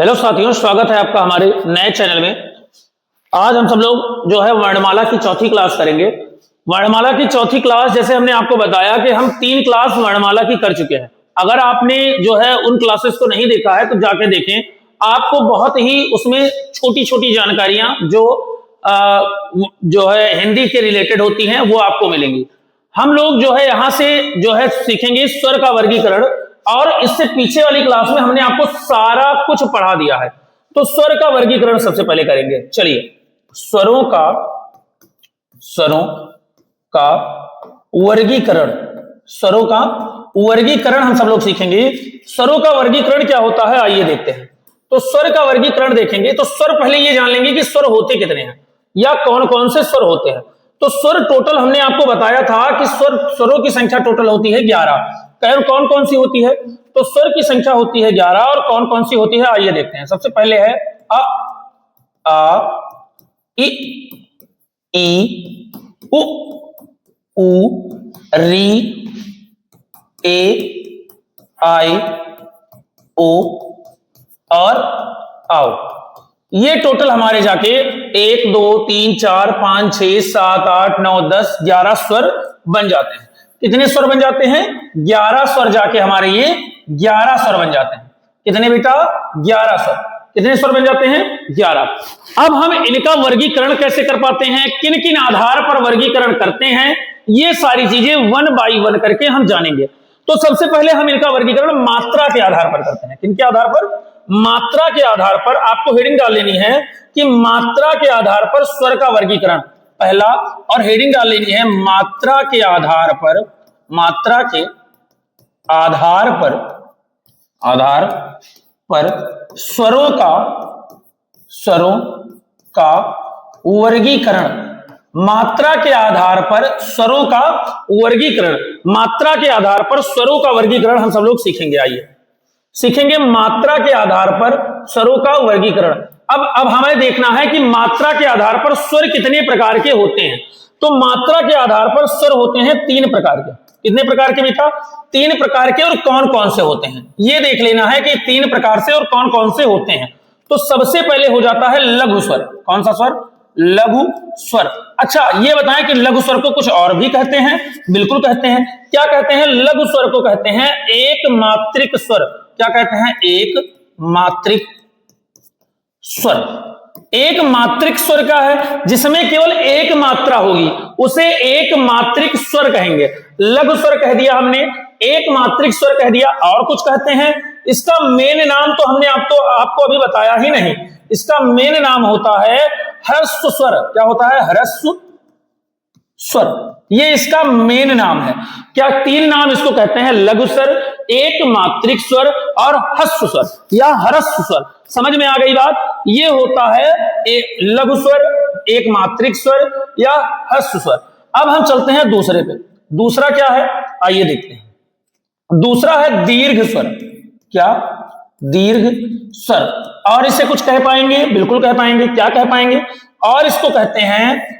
Hello साथियों, स्वागत है आपका हमारे नए चैनल में। आज हम सब लोग जो है वर्णमाला की चौथी क्लास करेंगे। वर्णमाला की चौथी क्लास, जैसे हमने आपको बताया कि हम 3 क्लास वर्णमाला की कर चुके हैं। अगर आपने जो है उन क्लासेस को नहीं देखा है तो जाके देखें, आपको बहुत ही उसमें छोटी छोटी जानकारियां जो है हिंदी के रिलेटेड होती हैं वो आपको मिलेंगी। हम लोग जो है यहां से जो है सीखेंगे स्वर का वर्गीकरण, और इससे पीछे वाली क्लास में हमने आपको सारा कुछ पढ़ा दिया है। तो स्वर का वर्गीकरण सबसे पहले करेंगे। चलिए, स्वरों का वर्गीकरण, स्वरों का वर्गीकरण हम सब लोग सीखेंगे। स्वरों का वर्गीकरण क्या होता है, आइए देखते हैं। तो स्वर का वर्गीकरण देखेंगे तो स्वर पहले ये जान लेंगे कि स्वर होते कितने हैं या कौन कौन से स्वर होते हैं। तो स्वर टोटल हमने आपको बताया था कि स्वरों की संख्या टोटल होती है 11। कौन कौन सी होती है? तो स्वर की संख्या होती है 11, और कौन कौन सी होती है आइए देखते हैं। सबसे पहले है अ, आ, इ, ई, उ, री, ए, आई, ओ और आओ। ये टोटल हमारे जाके 1 2 3 4 5 6 7 8 9 10 11 स्वर बन जाते हैं। कितने स्वर बन जाते हैं? 11 स्वर जाके हमारे ये 11 स्वर बन जाते हैं। कितने बेटा? 11 स्वर। कितने स्वर बन जाते हैं? 11। अब हम इनका वर्गीकरण कैसे कर पाते हैं, किन किन आधार पर वर्गीकरण करते हैं, ये सारी चीजें 1 बाई 1 करके हम जानेंगे। तो सबसे पहले हम इनका वर्गीकरण मात्रा के आधार पर करते हैं। किन के आधार पर? मात्रा के आधार पर। आपको हेडिंग डाल लेनी है कि मात्रा के आधार पर स्वर का वर्गीकरण पहला, और हेडिंग डाल लेनी है मात्रा के आधार पर, मात्रा के आधार पर स्वरों का वर्गीकरण। मात्रा के आधार पर स्वरों का वर्गीकरण, मात्रा के आधार पर स्वरों का वर्गीकरण हम सब लोग सीखेंगे। आइए सीखेंगे मात्रा के आधार पर स्वरों का वर्गीकरण। अब हमें देखना है कि मात्रा के आधार पर स्वर कितने प्रकार के होते हैं। तो मात्रा के आधार पर स्वर होते हैं 3 प्रकार के। कितने प्रकार के बेटा? 3 प्रकार के। और कौन कौन से होते हैं ये देख लेना है कि 3 प्रकार से और कौन कौन से होते हैं। तो सबसे पहले हो जाता है लघु स्वर। कौन सा स्वर? लघु स्वर। अच्छा, ये बताएं कि लघु स्वर को कुछ और भी कहते हैं? बिल्कुल कहते हैं। क्या कहते हैं? लघु स्वर को कहते हैं एक मात्रिक स्वर। क्या कहते हैं? एक मात्रिक स्वर। एक मात्रिक स्वर क्या है? जिसमें केवल एक मात्रा होगी, उसे एक मात्रिक स्वर कहेंगे। लघु स्वर कह दिया हमने, एक मात्रिक स्वर कह दिया। और कुछ कहते हैं? इसका मेन नाम तो हमने आपको अभी बताया ही नहीं। इसका मेन नाम होता है ह्रस्व स्वर। क्या होता है? ह्रस्व स्वर। ये इसका मेन नाम है। क्या 3 नाम इसको कहते हैं? लघु स्वर, एक मात्रिक स्वर और ह्रस्व स्वर या ह्रस्व स्वर। समझ में आ गई बात? ये होता है एक लघु स्वर, एक मात्रिक स्वर या ह्रस्व स्वर। अब हम चलते हैं दूसरे पे। दूसरा क्या है आइए देखते हैं। दूसरा है दीर्घ स्वर। क्या? दीर्घ स्वर। और इसे कुछ कह पाएंगे? बिल्कुल कह पाएंगे। क्या कह पाएंगे? और इसको कहते हैं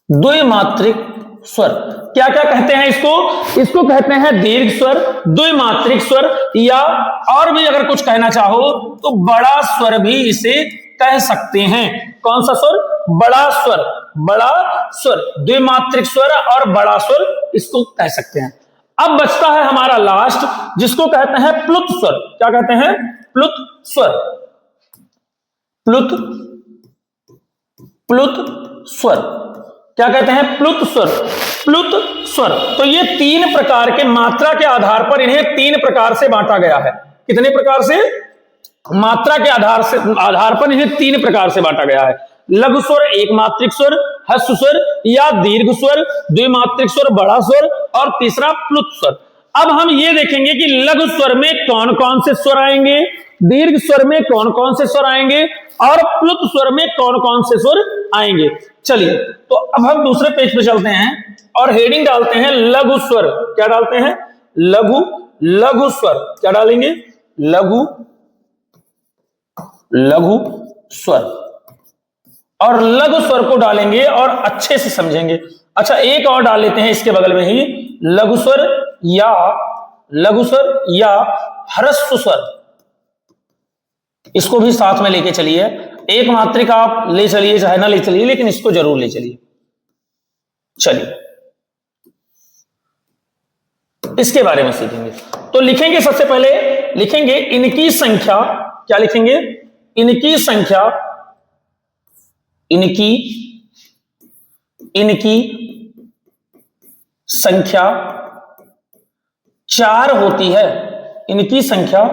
द्विमात्रिक स्वर। क्या क्या कहते हैं इसको कहते हैं दीर्घ स्वर, द्विमात्रिक स्वर, या और भी अगर कुछ कहना चाहो तो बड़ा स्वर भी इसे कह सकते हैं। कौन सा स्वर? बड़ा स्वर। बड़ा स्वर, द्विमात्रिक स्वर और बड़ा स्वर इसको कह सकते हैं। अब बचता है हमारा लास्ट, जिसको कहते हैं प्लुत स्वर। क्या कहते हैं? प्लुत स्वर। प्लुत स्वर। क्या कहते हैं? प्लुत स्वर। प्लुत स्वर। तो ये 3 प्रकार के, मात्रा के आधार पर इन्हें 3 प्रकार से बांटा गया है। कितने प्रकार से? मात्रा के आधार पर इन्हें 3 प्रकार से बांटा गया है। लघु स्वर, एक मात्रिक स्वर, ह्रस्व स्वर या दीर्घ स्वर, द्विमात्रिक स्वर, बड़ा स्वर, और तीसरा प्लुत स्वर। अब हम ये देखेंगे कि लघु स्वर में कौन कौन से स्वर आएंगे, दीर्घ स्वर में कौन कौन से स्वर आएंगे, और प्लुत स्वर में कौन कौन से स्वर आएंगे। चलिए, तो अब हम दूसरे पेज पे चलते हैं और हेडिंग डालते हैं लघु स्वर। क्या डालते हैं? लघु स्वर। क्या डालेंगे? लघु स्वर। और लघु स्वर को डालेंगे और अच्छे से समझेंगे। अच्छा एक और डाल लेते हैं इसके बगल में ही, लघु स्वर या ह्रस्व स्वर, इसको भी साथ में लेके चलिए। एक मात्रिक आप ले चलिए चाहे ना ले चलिए, लेकिन इसको जरूर ले चलिए। चलिए इसके बारे में सीखेंगे। तो लिखेंगे, सबसे पहले लिखेंगे इनकी संख्या। क्या लिखेंगे? इनकी संख्या, इनकी संख्या 4 होती है। इनकी संख्या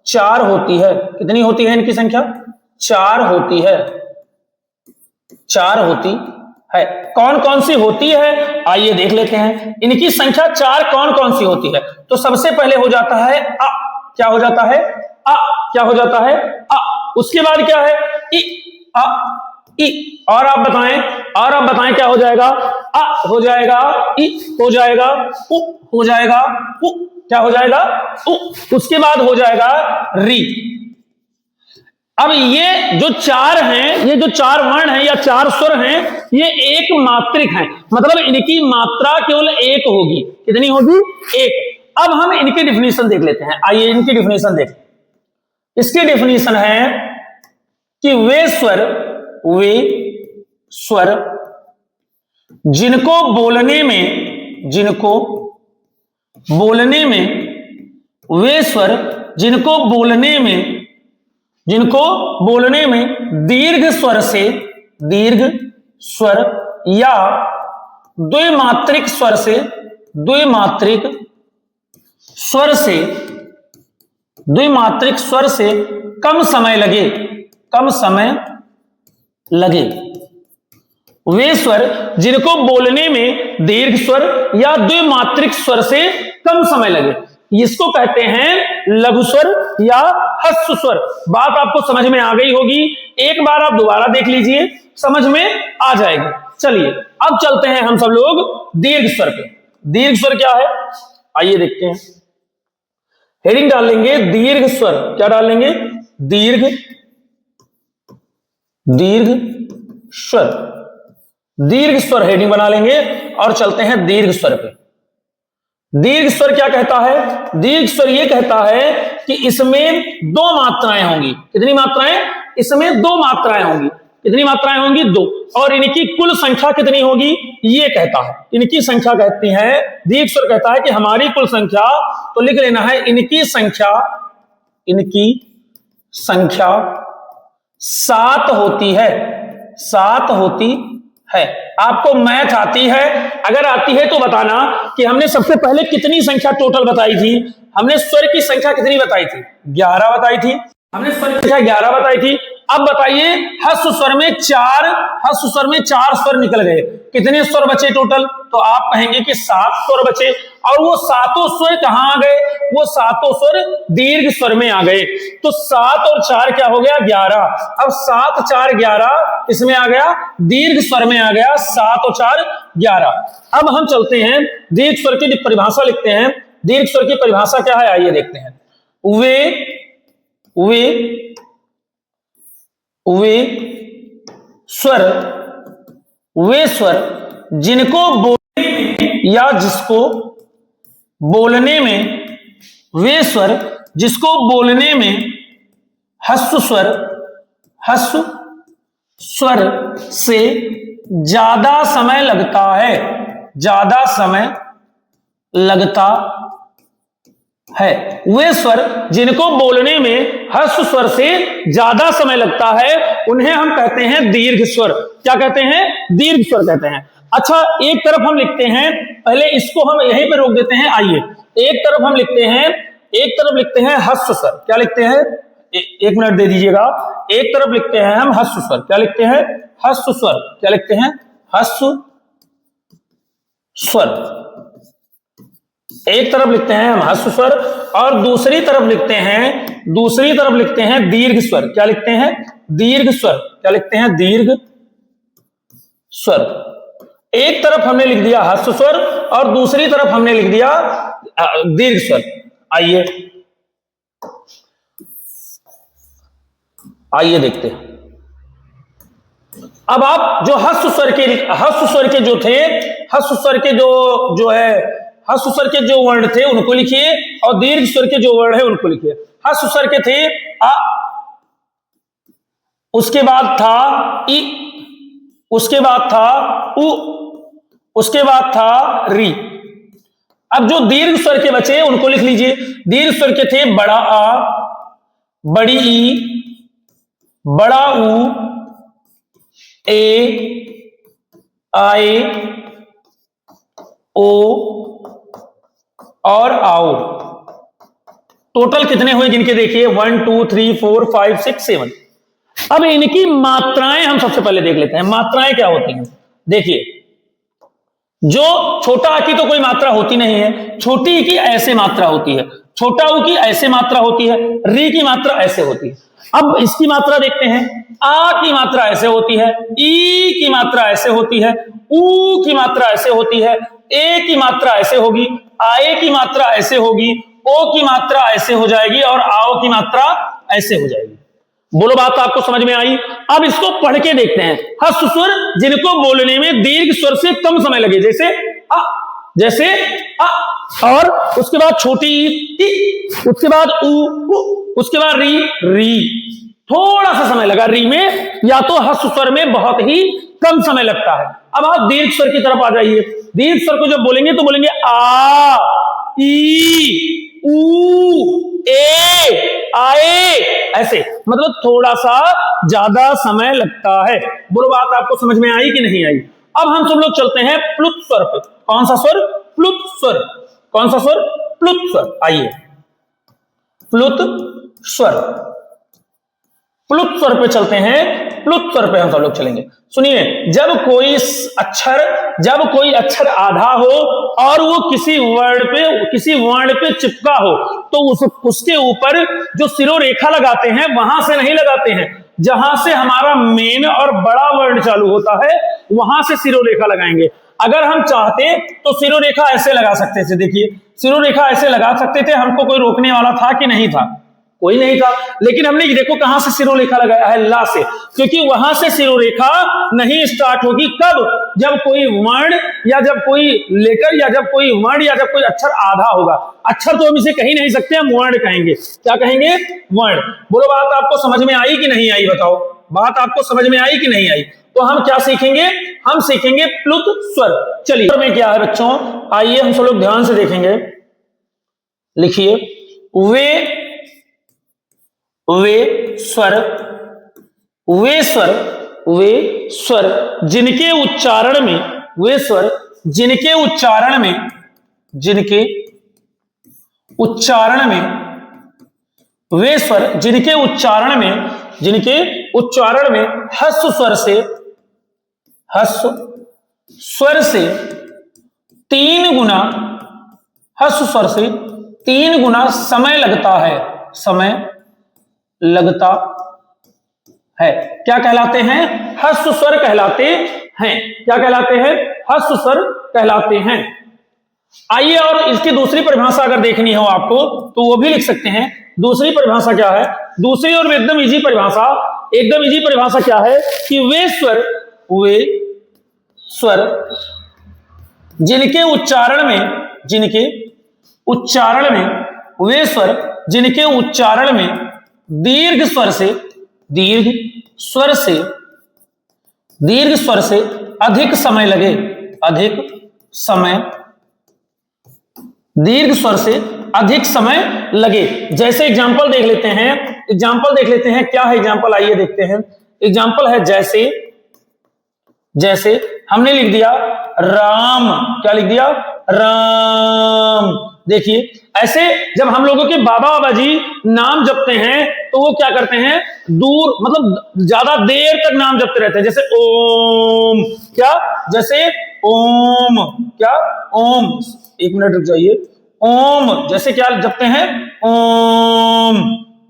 4 होती है। कितनी होती है इनकी संख्या? 4 होती है। 4 होती है। कौन कौन सी होती है आइए देख लेते हैं। इनकी संख्या 4 कौन कौन सी होती है? तो सबसे पहले हो जाता है अ। क्या हो जाता है? अ। क्या हो जाता है? अ। उसके बाद क्या है? इ, अ, इ। और आप बताएं क्या हो जाएगा? अ हो जाएगा, इ हो जाएगा, उ हो जाएगा, उ क्या हो जाएगा? उ। उसके बाद हो जाएगा री। अब ये जो 4 हैं, ये जो 4 वर्ण हैं या 4 स्वर हैं, ये एक मात्रिक हैं, मतलब इनकी मात्रा केवल 1 होगी। कितनी होगी? 1। अब हम इनकी डिफिनीशन देख लेते हैं। आइए इनकी डिफिनीशन देख। इसकी डिफिनीशन है कि वे स्वर जिनको बोलने में वे स्वर जिनको बोलने में दीर्घ स्वर या द्विमात्रिक स्वर से कम समय लगे। वे स्वर जिनको बोलने में दीर्घ स्वर या द्विमात्रिक स्वर से कम समय लगे, इसको कहते हैं लघु स्वर या ह्रस्व स्वर। बात आपको समझ में आ गई होगी। एक बार आप दोबारा देख लीजिए, समझ में आ जाएगी। चलिए अब चलते हैं हम सब लोग दीर्घ स्वर पे। दीर्घ स्वर क्या है आइए देखते हैं। हेडिंग डाल लेंगे दीर्घ स्वर। क्या डाल लेंगे? दीर्घ स्वर। दीर्घ स्वर हेडिंग बना लेंगे और चलते हैं दीर्घ स्वर पे। दीर्घ स्वर क्या कहता है? दीर्घ स्वर यह कहता है कि इसमें 2 मात्राएं होंगी। कितनी मात्राएं? इसमें 2 मात्राएं होंगी। कितनी मात्राएं होंगी? 2। और इनकी कुल संख्या कितनी होगी ये कहता है। इनकी संख्या कहती है, दीर्घ स्वर कहता है कि हमारी कुल संख्या, तो लिख लेना है इनकी संख्या 7 होती है। 7 होती है। आपको मैथ आती है? अगर आती है तो बताना कि हमने सबसे पहले कितनी संख्या टोटल बताई थी। हमने स्वर की संख्या कितनी बताई थी? 11 बताई थी। हमने स्वर की संख्या 11 बताई थी। अब बताइए ह्रस्व स्वर में 4 स्वर निकल गए। कितने स्वर बचे टोटल? तो आप कहेंगे कि 7 स्वर बचे। और वो 7 स्वर कहां आ गए? वो 7 स्वर दीर्घ स्वर में आ गए। तो 7 और 4 क्या हो गया? 11। अब 7 4 11 इसमें आ गया, दीर्घ स्वर में आ गया। 7 और 4 11। अब हम चलते हैं दीर्घ स्वर की परिभाषा लिखते हैं। दीर्घ स्वर की परिभाषा क्या है आइए देखते हैं। वे स्वर जिनको बोलने में या जिसको बोलने में, वे स्वर जिसको बोलने में ह्रस्व स्वर से ज्यादा समय लगता है। ज्यादा समय लगता है। वे स्वर जिनको बोलने में ह्रस्व स्वर से ज्यादा समय लगता है, उन्हें हम कहते हैं दीर्घ स्वर। क्या कहते हैं? दीर्घ स्वर कहते हैं। अच्छा एक तरफ हम लिखते हैं, पहले इसको हम यहीं पे रोक देते हैं। आइए एक तरफ हम लिखते हैं ह्रस्व स्वर। क्या लिखते हैं? एक मिनट दे दीजिएगा। एक तरफ लिखते हैं हम ह्रस्व स्वर। क्या लिखते हैं? ह्रस्व स्वर। क्या लिखते हैं? ह्रस्व स्वर। एक तरफ लिखते हैं हम ह्रस्व स्वर और दूसरी तरफ लिखते हैं दीर्घ स्वर। क्या लिखते हैं? दीर्घ स्वर। क्या लिखते हैं? दीर्घ स्वर। एक तरफ हमने लिख दिया ह्रस्व स्वर और दूसरी तरफ हमने लिख दिया दीर्घ स्वर। आइए देखते हैं। अब आप जो ह्रस्व स्वर के जो थे, हस्व स्वर के जो है हस्व स्वर के जो वर्ण थे उनको लिखिए और दीर्घ स्वर के जो वर्ण है उनको लिखिए। हस्व स्वर के थे अ, उसके बाद था इ, उसके बाद था उ, उसके बाद था री। अब जो दीर्घ स्वर के बचे उनको लिख लीजिए। दीर्घ स्वर के थे बड़ा आ, बड़ी ई, बड़ा ऊ, ए, आए, ओ और आओ। टोटल कितने हुए जिनके देखिए 1 2 3 4 5 6 7। अब इनकी मात्राएं हम सबसे पहले देख लेते हैं। मात्राएं क्या होती हैं? देखिए, जो छोटा आ की तो कोई मात्रा होती नहीं है, छोटी ई की ऐसे मात्रा होती है, छोटा ऊ की ऐसे मात्रा होती है, री की मात्रा ऐसे होती है। अब इसकी मात्रा देखते हैं। आ की मात्रा ऐसे होती है, ई की मात्रा ऐसे होती है, ऊ की मात्रा ऐसे होती है, ए की मात्रा ऐसे होगी, आए की मात्रा ऐसे होगी, ओ की मात्रा ऐसे हो जाएगी और आओ की मात्रा ऐसे हो जाएगी। बोलो, बात आपको समझ में आई? अब इसको पढ़ के देखते हैं। हस्व स्वर जिनको बोलने में दीर्घ स्वर से कम समय लगे, जैसे अ, जैसे अ, और उसके बाद छोटी ई, उसके बाद उ, उसके बाद री, री। थोड़ा सा समय लगा री में, या तो हस्व स्वर में बहुत ही कम समय लगता है। अब आप दीर्घ स्वर की तरफ आ जाइए। दीर्घ स्वर को जब बोलेंगे तो बोलेंगे आ, ई, ऊ, ए, आए, ऐसे, मतलब थोड़ा सा ज्यादा समय लगता है। बुरी बात आपको समझ में आई कि नहीं आई? अब हम सब लोग चलते हैं प्लुत स्वर पे। कौन सा स्वर? प्लुत स्वर। कौन सा स्वर? प्लुत स्वर। आइए, प्लुत स्वर। प्लुत स्वर पे चलते हैं। प्लुत स्वर पे हम सब लोग चलेंगे। सुनिए, जब कोई अक्षर आधा हो और वो किसी वर्ण पे चिपका हो, तो उसके ऊपर जो सिरोरेखा लगाते हैं वहां से नहीं लगाते हैं, जहां से हमारा मेन और बड़ा वर्ण चालू होता है वहां से सिरोरेखा लगाएंगे। अगर हम चाहते तो सिरोरेखा ऐसे लगा सकते थे। देखिए, सिरोरेखा ऐसे लगा सकते थे, हमको कोई रोकने वाला था कि नहीं था? कोई नहीं था। लेकिन हमने देखो कहां से सिरोरेखा लगाया है, ला से, क्योंकि वहां से सिरोरेखा नहीं स्टार्ट होगी। कब? जब कोई वर्ण या जब कोई लेटर या जब कोई वर्ण या जब कोई अक्षर आधा होगा। अक्षर तो हम इसे कह ही नहीं सकते, हम वर्ण कहेंगे। क्या कहेंगे? वर्ण। बोलो, बात आपको समझ में आई कि नहीं आई? बताओ, बात आपको समझ में आई कि नहीं आई? तो हम क्या सीखेंगे? हम सीखेंगे प्लुत स्वर। चलिए, में क्या है बच्चों, आइए हम सब लोग ध्यान से देखेंगे। लिखिए, वे स्वर जिनके उच्चारण में वे स्वर जिनके उच्चारण में हस्व स्वर से 3 गुना समय लगता है। क्या कहलाते हैं? हस्व स्वर कहलाते हैं। क्या कहलाते हैं? हस्व स्वर कहलाते हैं। आइए, और इसकी दूसरी परिभाषा अगर देखनी हो आपको तो वो भी लिख सकते हैं। दूसरी परिभाषा क्या है? दूसरी और एकदम इजी परिभाषा क्या है कि वे स्वर जिनके उच्चारण में दीर्घ स्वर से अधिक समय लगे, जैसे एग्जांपल देख लेते हैं। क्या है एग्जांपल? आइए देखते हैं। एग्जांपल है जैसे हमने लिख दिया राम। क्या लिख दिया? राम। देखिए, ऐसे जब हम लोगों के बाबा जी नाम जपते हैं तो वो क्या करते हैं? दूर, मतलब ज्यादा देर तक नाम जपते रहते हैं। जैसे ओम। क्या? जैसे ओम। क्या? ओम। 1 मिनट रुक जाइए। ओम जैसे क्या जपते हैं? ओम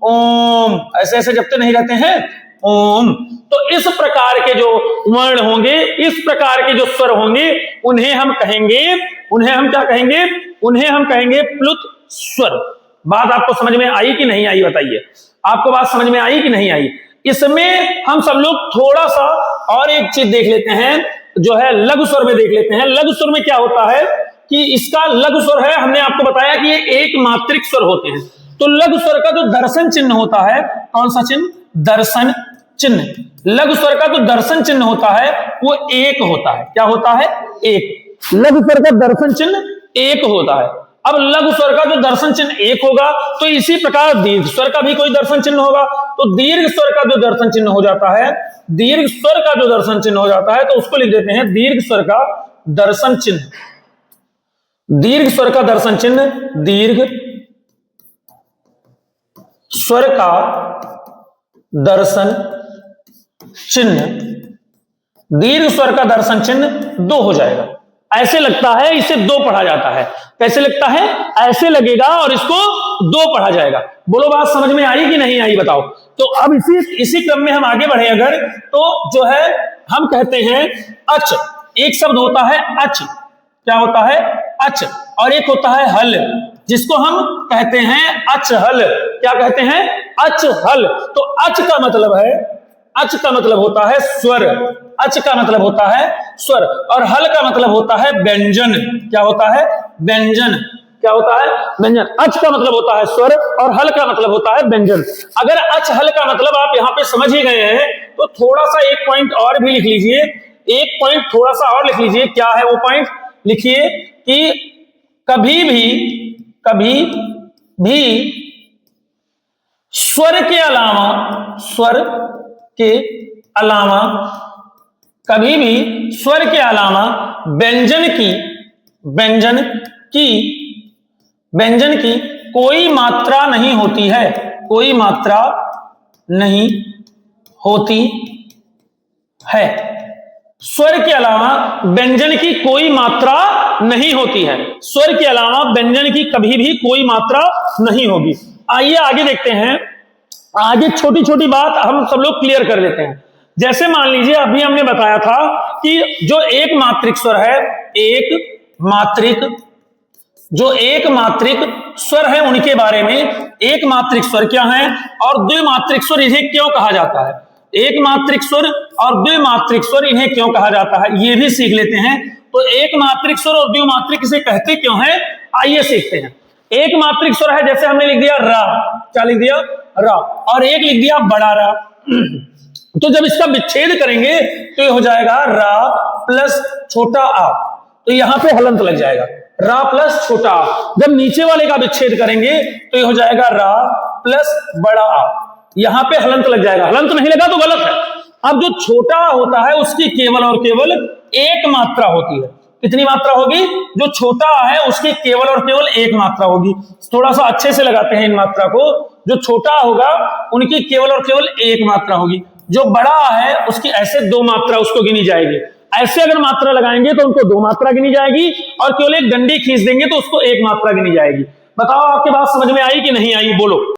ओम, ऐसे ऐसे जपते नहीं रहते हैं ओम। तो इस प्रकार के जो वर्ण होंगे, इस प्रकार के जो स्वर होंगे, उन्हें हम क्या कहेंगे? प्लुत स्वर। बात आपको समझ में आई कि नहीं आई? बताइए, आपको बात समझ में आई कि नहीं आई? इसमें हम सब लोग थोड़ा सा और एक चीज देख लेते हैं जो है लघु स्वर में देख लेते हैं। लघु स्वर में क्या होता है कि इसका लघु स्वर है, हमने आपको बताया कि ये एक मात्रिक स्वर होते हैं। तो लघु स्वर का जो दर्शन चिन्ह होता है, कौन सा चिन्ह? दर्शन चिन्ह। लघु स्वर का जो दर्शन चिन्ह होता है वो एक होता है। क्या होता है? एक। लघु स्वर का दर्शन चिन्ह एक होता है। अब लघु स्वर का जो दर्शन चिन्ह एक होगा तो इसी प्रकार दीर्घ स्वर का भी कोई दर्शन चिन्ह होगा। तो दीर्घ स्वर का जो दर्शन चिन्ह हो जाता है, दीर्घ स्वर का जो दर्शन चिन्ह हो जाता है तो उसको लिख देते हैं दीर्घ स्वर का दर्शन चिन्ह। दीर्घ स्वर का दर्शन चिन्ह, दीर्घ स्वर का दर्शन चिन्ह, दीर्घ स्वर का दर्शन चिन्ह 2 हो जाएगा। ऐसे लगता है, इसे 2 पढ़ा जाता है। कैसे लगता है? ऐसे लगेगा और इसको 2 पढ़ा जाएगा। बोलो बात समझ में आई कि नहीं आई बताओ। तो अब इसी क्रम में हम आगे बढ़े अगर, तो जो है हम कहते हैं अच। एक शब्द होता है अच। क्या होता है? अच। और एक होता है हल, जिसको हम कहते हैं अच हल। क्या कहते हैं? अच हल। तो अच का मतलब है, अच का मतलब होता है स्वर। अच का मतलब होता है स्वर और हल का मतलब होता है व्यंजन। क्या होता है? व्यंजन। क्या होता है? व्यंजन। अच का मतलब होता है स्वर और हल का मतलब होता है व्यंजन। अगर अच हल का मतलब आप यहां पे समझ ही गए हैं तो थोड़ा सा एक पॉइंट और भी लिख लीजिए। एक पॉइंट थोड़ा सा और लिख लीजिए। क्या है वो पॉइंट? लिखिए कि कभी भी स्वर के अलावा कभी भी स्वर के अलावा व्यंजन की कोई मात्रा नहीं होती है। कोई मात्रा नहीं होती है। स्वर के अलावा व्यंजन की कोई मात्रा नहीं होती है। स्वर के अलावा व्यंजन की कभी भी कोई मात्रा नहीं होगी। आइए आगे देखते हैं। आगे छोटी छोटी बात हम सब लोग क्लियर कर लेते हैं। जैसे मान लीजिए अभी हमने बताया था कि जो एक मात्रिक स्वर है, जो एक मात्रिक स्वर है उनके बारे में, एक मात्रिक स्वर क्या है और द्विमात्रिक स्वर इन्हें क्यों कहा जाता है। एक मात्रिक स्वर और द्विमात्रिक स्वर इन्हें क्यों कहा जाता है ये भी सीख लेते हैं। तो एक मात्रिक स्वर और द्विमात्रिक इसे कहते क्यों है, आइए सीखते हैं। एक मात्रिक स्वर है, जैसे हमने लिख दिया रा। क्या लिख दिया? रा। और एक लिख दिया बड़ा रा। तो जब इसका विच्छेद करेंगे तो ये हो जाएगा रा प्लस छोटा आ। तो यहां पे हलंत लग जाएगा, रा प्लस छोटा आ। जब नीचे वाले का विच्छेद करेंगे तो ये हो जाएगा रा प्लस बड़ा आ। यहां पे हलंत लग जाएगा। हलंत नहीं लगा तो गलत है। अब जो छोटा होता है उसकी केवल और केवल एक मात्रा होती है। कितनी मात्रा होगी? जो छोटा है उसकी केवल और केवल एक मात्रा होगी। थोड़ा सा अच्छे से लगाते हैं इन मात्रा को। जो छोटा होगा उनकी केवल और केवल एक मात्रा होगी। जो बड़ा है उसकी ऐसे 2 मात्रा उसको गिनी जाएगी। ऐसे अगर मात्रा लगाएंगे तो उनको 2 मात्रा गिनी जाएगी और केवल एक डंडी खींच देंगे तो उसको 1 मात्रा गिनी जाएगी। बताओ आपकी बात समझ में आई कि नहीं आई? बोलो।